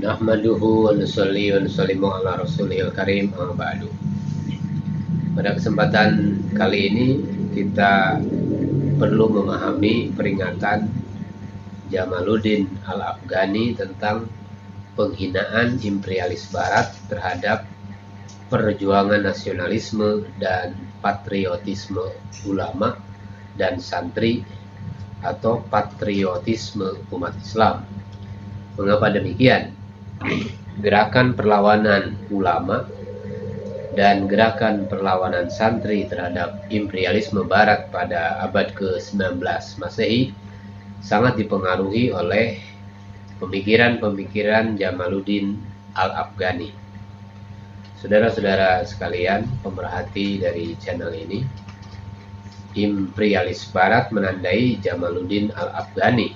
Nahmaduhu wa nusalli wa nusallimu ala rasulihil karim, amma ba'du. Pada kesempatan kali ini kita perlu memahami peringatan Jamaluddin Al-Afghani tentang penghinaan imperialis barat terhadap perjuangan nasionalisme dan patriotisme ulama dan santri atau patriotisme umat Islam. Mengapa demikian? Gerakan perlawanan ulama dan gerakan perlawanan santri terhadap imperialisme barat pada abad ke-19 Masehi sangat dipengaruhi oleh pemikiran-pemikiran Jamaluddin Al-Afghani. Saudara-saudara sekalian, pemerhati dari channel ini, imperialis barat menandai Jamaluddin Al-Afghani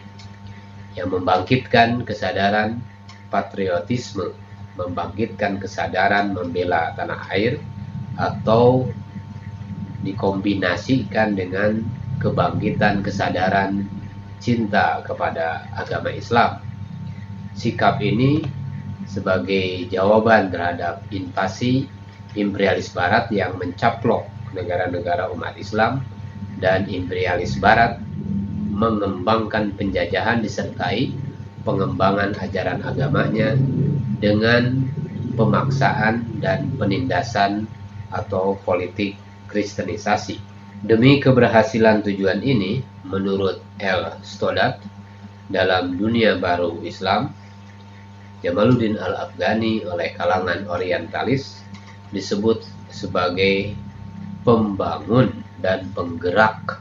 yang membangkitkan kesadaran patriotisme, membangkitkan kesadaran membela tanah air, atau dikombinasikan dengan kebangkitan kesadaran cinta kepada agama Islam. Sikap ini sebagai jawaban terhadap invasi imperialis barat yang mencaplok negara-negara umat Islam, dan imperialis barat mengembangkan penjajahan disertai pengembangan ajaran agamanya dengan pemaksaan dan penindasan atau politik kristenisasi. Demi keberhasilan tujuan ini, menurut L. Stoddard, dalam dunia baru Islam, Jamaluddin Al-Afghani oleh kalangan orientalis disebut sebagai pembangun dan penggerak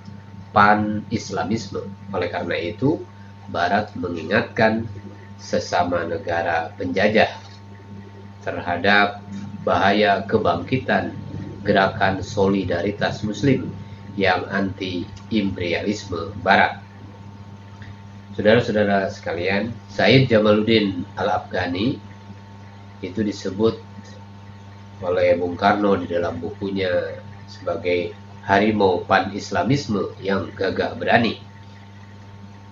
pan-Islamisme. Oleh karena itu, Barat mengingatkan sesama negara penjajah terhadap bahaya kebangkitan gerakan solidaritas Muslim yang anti-imperialisme Barat. Saudara-saudara sekalian, Said Jamaluddin Al-Afghani itu disebut oleh Bung Karno di dalam bukunya sebagai harimau pan-Islamisme yang gagah berani,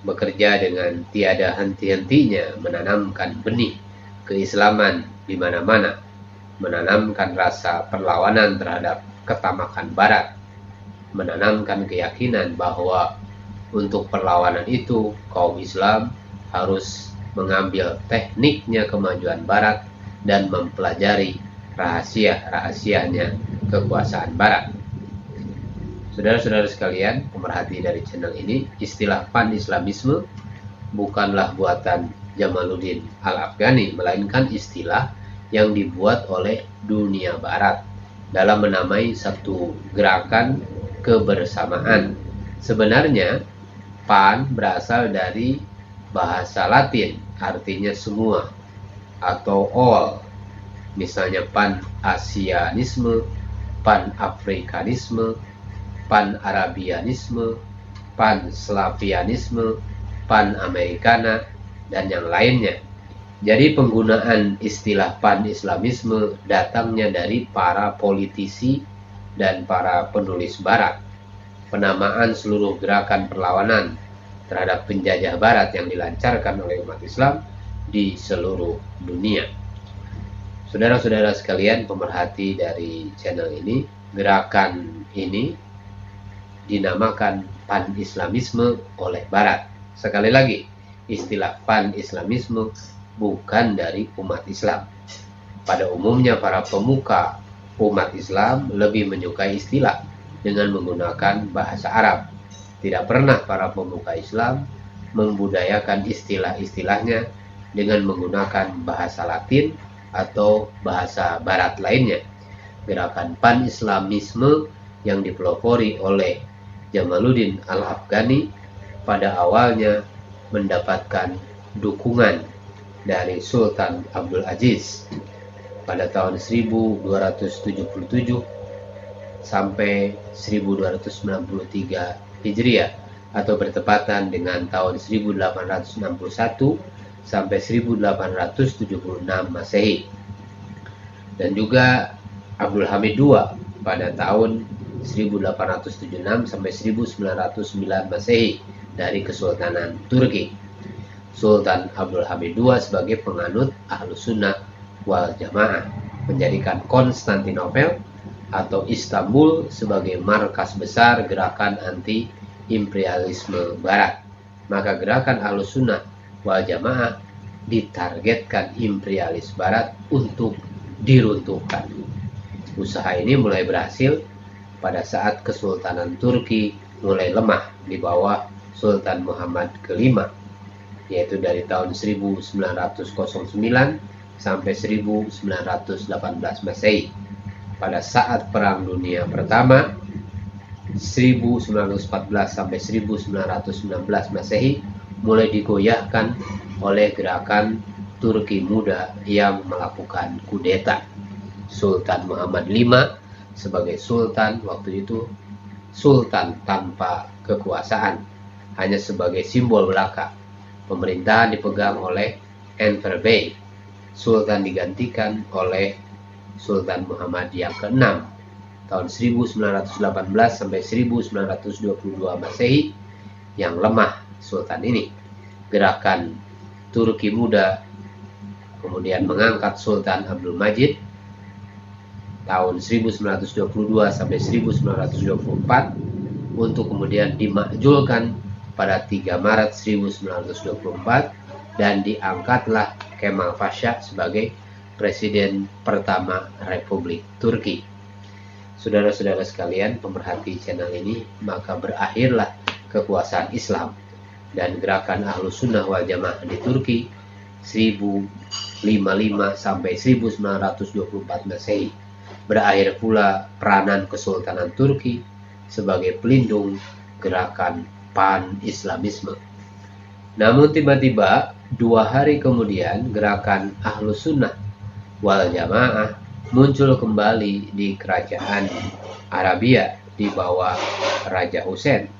bekerja dengan tiada henti-hentinya menanamkan benih keislaman di mana-mana, menanamkan rasa perlawanan terhadap ketamakan Barat, menanamkan keyakinan bahwa untuk perlawanan itu kaum Islam harus mengambil tekniknya kemajuan Barat dan mempelajari rahasia-rahasianya kekuasaan Barat. Saudara-saudara sekalian, pemerhati dari channel ini, istilah pan-Islamisme bukanlah buatan Jamaluddin Al-Afghani, melainkan istilah yang dibuat oleh dunia Barat dalam menamai satu gerakan kebersamaan. Sebenarnya, pan berasal dari bahasa Latin, artinya semua atau all. Misalnya pan-Asianisme, pan-Afrikanisme, pan-Arabianisme, pan-Slavianisme, pan-Americana, dan yang lainnya. Jadi penggunaan istilah pan-Islamisme datangnya dari para politisi dan para penulis Barat. Penamaan seluruh gerakan perlawanan terhadap penjajah Barat yang dilancarkan oleh umat Islam di seluruh dunia. Saudara-saudara sekalian, pemerhati dari channel ini, gerakan ini dinamakan pan-Islamisme oleh Barat. Sekali lagi, istilah pan-Islamisme bukan dari umat Islam. Pada umumnya para pemuka umat Islam lebih menyukai istilah dengan menggunakan bahasa Arab. Tidak pernah para pemuka Islam membudayakan istilah-istilahnya dengan menggunakan bahasa Latin atau bahasa Barat lainnya. Gerakan pan-Islamisme yang dipelopori oleh Jamaluddin Al-Afghani pada awalnya mendapatkan dukungan dari Sultan Abdul Aziz pada tahun 1277 sampai 1293 Hijriah, atau bertepatan dengan tahun 1861 sampai 1876 Masehi. Dan juga Abdul Hamid II pada tahun 1876 sampai 1909 Masehi dari Kesultanan Turki. Sultan Abdul Hamid II sebagai penganut Ahlus Sunnah wal Jamaah, menjadikan Konstantinopel atau Istanbul sebagai markas besar gerakan anti-imperialisme Barat. Maka gerakan Ahlus Sunnah wal Jamaah ditargetkan imperialis Barat untuk diruntuhkan. Usaha ini mulai berhasil pada saat Kesultanan Turki mulai lemah di bawah Sultan Muhammad kelima, yaitu dari tahun 1909 sampai 1918 Masehi. Pada saat Perang Dunia Pertama 1914 sampai 1919 Masehi mulai digoyahkan oleh gerakan Turki Muda yang melakukan kudeta. Sultan Muhammad V sebagai sultan waktu itu sultan tanpa kekuasaan, hanya sebagai simbol belaka. Pemerintahan dipegang oleh Enver Bey. Sultan digantikan oleh Sultan Muhammad yang ke-6 tahun 1918 sampai 1922 Masehi. Yang lemah sultan ini. Gerakan Turki Muda kemudian mengangkat Sultan Abdul Majid tahun 1922 sampai 1924 untuk kemudian dimakzulkan pada 3 Maret 1924 dan diangkatlah Kemal Pasha sebagai Presiden pertama Republik Turki. Saudara-saudara sekalian pemerhati channel ini, maka berakhirlah kekuasaan Islam dan gerakan Ahlus Sunnah wal Jamaah di Turki 1055 sampai 1924 Masehi. Berakhir pula peranan Kesultanan Turki sebagai pelindung gerakan pan-Islamisme. Namun tiba-tiba 2 hari kemudian gerakan Ahlus Sunnah wal Jamaah muncul kembali di kerajaan Arabia di bawah Raja Hussein.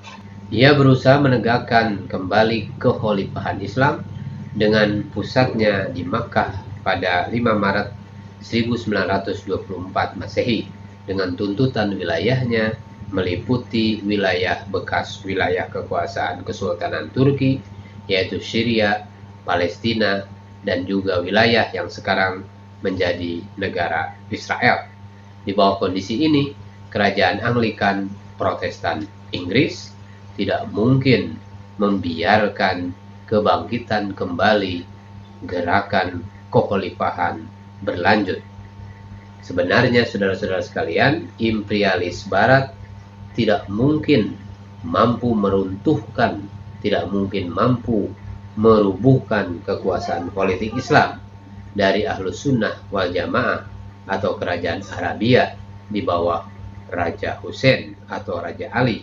Ia berusaha menegakkan kembali kekhalifahan Islam dengan pusatnya di Makkah pada 5 Maret 1924 Masehi dengan tuntutan wilayahnya meliputi wilayah bekas wilayah kekuasaan Kesultanan Turki, yaitu Syria, Palestina, dan juga wilayah yang sekarang menjadi negara Israel. Di bawah kondisi ini, kerajaan Anglikan Protestan Inggris tidak mungkin membiarkan kebangkitan kembali gerakan kekhalifahan berlanjut. Sebenarnya saudara-saudara sekalian, imperialis Barat tidak mungkin mampu meruntuhkan, tidak mungkin mampu merubuhkan kekuasaan politik Islam dari Ahlus Sunnah wal Jamaah atau kerajaan Arabia di bawah Raja Hussein atau Raja Ali,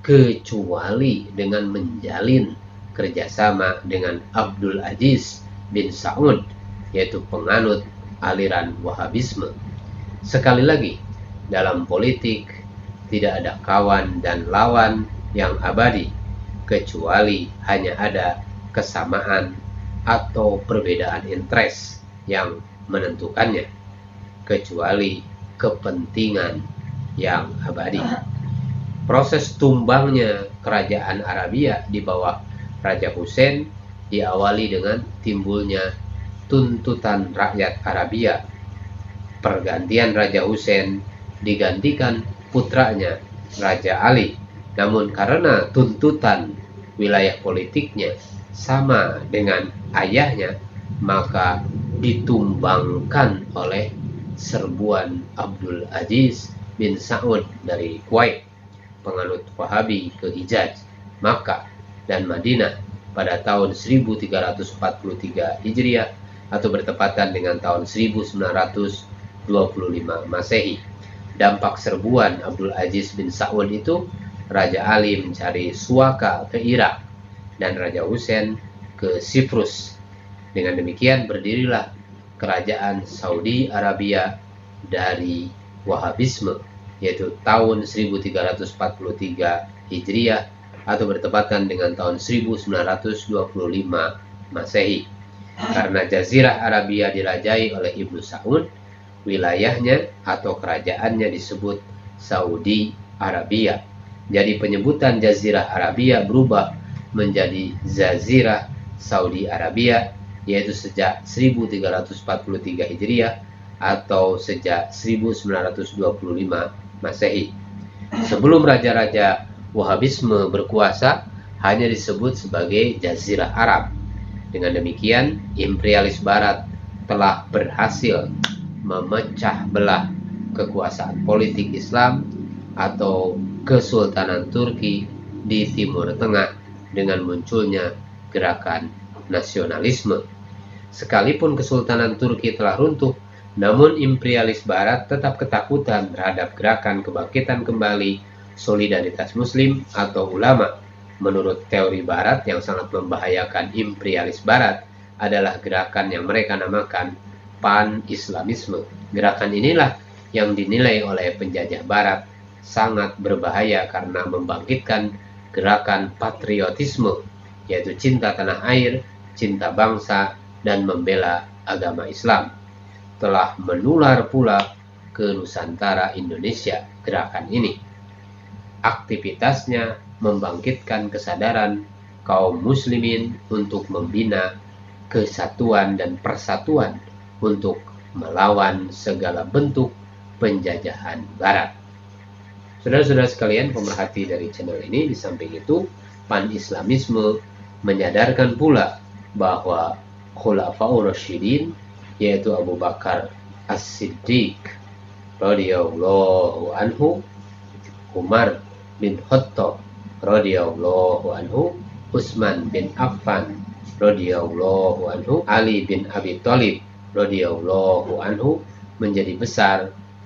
kecuali dengan menjalin kerjasama dengan Abdul Aziz bin Saud, yaitu penganut aliran Wahabisme. Sekali lagi, dalam politik tidak ada kawan dan lawan yang abadi, kecuali hanya ada kesamaan atau perbedaan interest yang menentukannya, kecuali kepentingan yang abadi. Proses tumbangnya kerajaan Arabia di bawah Raja Hussein diawali dengan timbulnya tuntutan rakyat Arabia. Pergantian Raja Hussein digantikan putranya Raja Ali. Namun karena tuntutan wilayah politiknya sama dengan ayahnya, maka ditumbangkan oleh serbuan Abdul Aziz bin Saud dari Kuwait, penganut Wahabi ke Hijaz, Makkah, dan Madinah pada tahun 1343 Hijriah atau bertepatan dengan tahun 1925 Masehi. Dampak serbuan Abdul Aziz bin Saud itu, Raja Ali mencari suaka ke Irak dan Raja Hussein ke Siprus. Dengan demikian berdirilah kerajaan Saudi Arabia dari Wahabisme, yaitu tahun 1343 Hijriah atau bertepatan dengan tahun 1925 Masehi. Karena Jazirah Arabia dirajai oleh Ibnu Saud, wilayahnya atau kerajaannya disebut Saudi Arabia. Jadi penyebutan Jazirah Arabia berubah menjadi Jazirah Saudi Arabia, yaitu sejak 1343 Hijriah atau sejak 1925 Masehi. Sebelum raja-raja Wahabisme berkuasa, hanya disebut sebagai Jazirah Arab. Dengan demikian, imperialis Barat telah berhasil memecah belah kekuasaan politik Islam atau Kesultanan Turki di Timur Tengah dengan munculnya gerakan nasionalisme. Sekalipun Kesultanan Turki telah runtuh, namun imperialis Barat tetap ketakutan terhadap gerakan kebangkitan kembali solidaritas Muslim atau ulama. Menurut teori Barat yang sangat membahayakan imperialis Barat adalah gerakan yang mereka namakan pan-Islamisme. Gerakan inilah yang dinilai oleh penjajah Barat sangat berbahaya karena membangkitkan gerakan patriotisme, yaitu cinta tanah air, cinta bangsa, dan membela agama Islam. Telah menular pula ke Nusantara Indonesia gerakan ini. Aktivitasnya membangkitkan kesadaran kaum muslimin untuk membina kesatuan dan persatuan untuk melawan segala bentuk penjajahan Barat. Saudara-saudara sekalian pemerhati dari channel ini, di samping itu, pan-Islamisme menyadarkan pula bahwa Khulafaur Rasyidin, yaitu Abu Bakar As-Siddiq radhiyallahu anhu, Umar bin Khattab radhiyallahu anhu, Utsman bin Affan radhiyallahu anhu, Ali bin Abi Thalib radhiyallahu anhu menjadi besar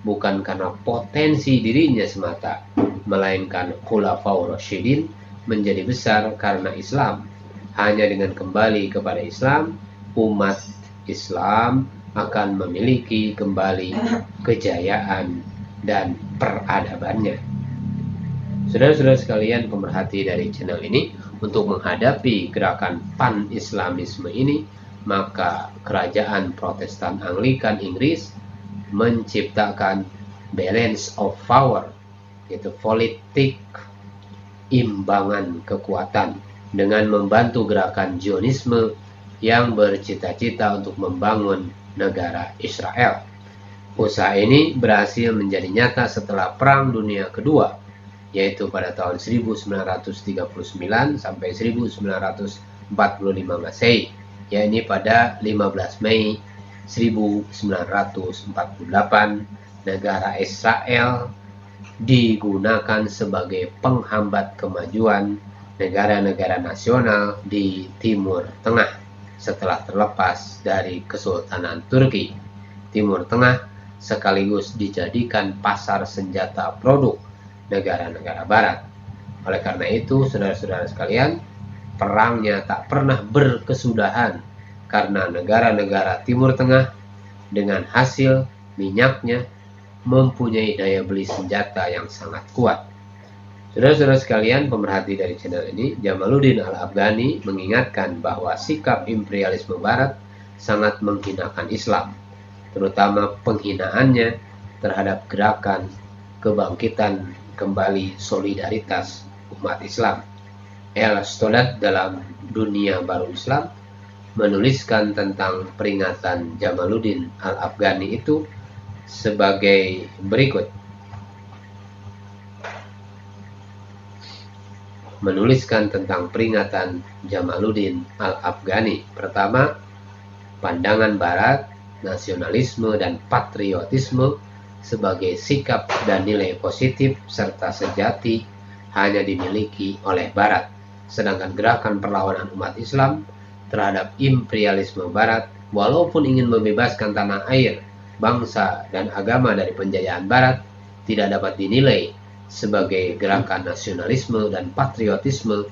bukan karena potensi dirinya semata, melainkan Khulafaur Rasyidin menjadi besar karena Islam. Hanya dengan kembali kepada Islam, umat Islam akan memiliki kembali kejayaan dan peradabannya. Saudara-saudara sekalian pemerhati dari channel ini, untuk menghadapi gerakan pan-Islamisme ini, maka kerajaan Protestan Anglikan Inggris menciptakan balance of power, yaitu politik imbangan kekuatan, dengan membantu gerakan Zionisme yang bercita-cita untuk membangun negara Israel. Usaha ini berhasil menjadi nyata setelah Perang Dunia Kedua, yaitu pada tahun 1939 sampai 1945 Masehi, yakni pada 15 Mei 1948, negara Israel digunakan sebagai penghambat kemajuan negara-negara nasional di Timur Tengah setelah terlepas dari Kesultanan Turki. Timur Tengah sekaligus dijadikan pasar senjata produk negara-negara Barat. Oleh karena itu, saudara-saudara sekalian, perangnya tak pernah berkesudahan karena negara-negara Timur Tengah dengan hasil minyaknya mempunyai daya beli senjata yang sangat kuat. Saudara-saudara sekalian pemerhati dari channel ini, Jamaluddin Al-Afghani mengingatkan bahwa sikap imperialisme Barat sangat menghinakan Islam, terutama penghinaannya terhadap gerakan kebangkitan kembali solidaritas umat Islam. El-Stodat dalam Dunia Baru Islam menuliskan tentang peringatan Jamaluddin Al-Afghani itu sebagai berikut. Menuliskan tentang peringatan Jamaluddin Al-Afghani. Pertama, pandangan Barat, nasionalisme dan patriotisme sebagai sikap dan nilai positif serta sejati hanya dimiliki oleh Barat, sedangkan gerakan perlawanan umat Islam terhadap imperialisme Barat, walaupun ingin membebaskan tanah air, bangsa, dan agama dari penjajahan Barat, tidak dapat dinilai sebagai gerakan nasionalisme dan patriotisme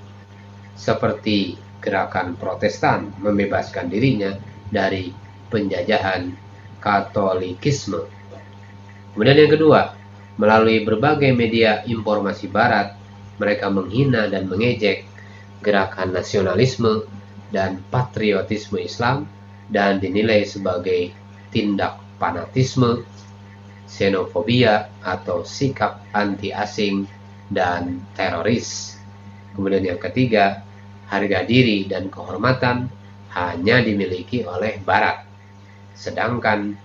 seperti gerakan Protestan membebaskan dirinya dari penjajahan Katolikisme. Kemudian yang kedua, melalui berbagai media informasi Barat, mereka menghina dan mengejek gerakan nasionalisme dan patriotisme Islam dan dinilai sebagai tindak fanatisme, xenofobia atau sikap anti asing dan teroris. Kemudian yang ketiga, harga diri dan kehormatan hanya dimiliki oleh Barat, sedangkan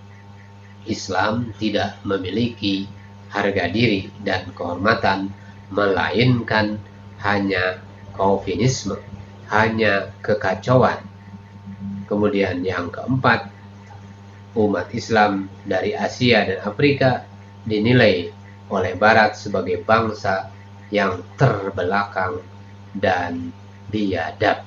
Islam tidak memiliki harga diri dan kehormatan, melainkan hanya Calvinisme, hanya kekacauan. Kemudian yang keempat, umat Islam dari Asia dan Afrika dinilai oleh Barat sebagai bangsa yang terbelakang dan biadab.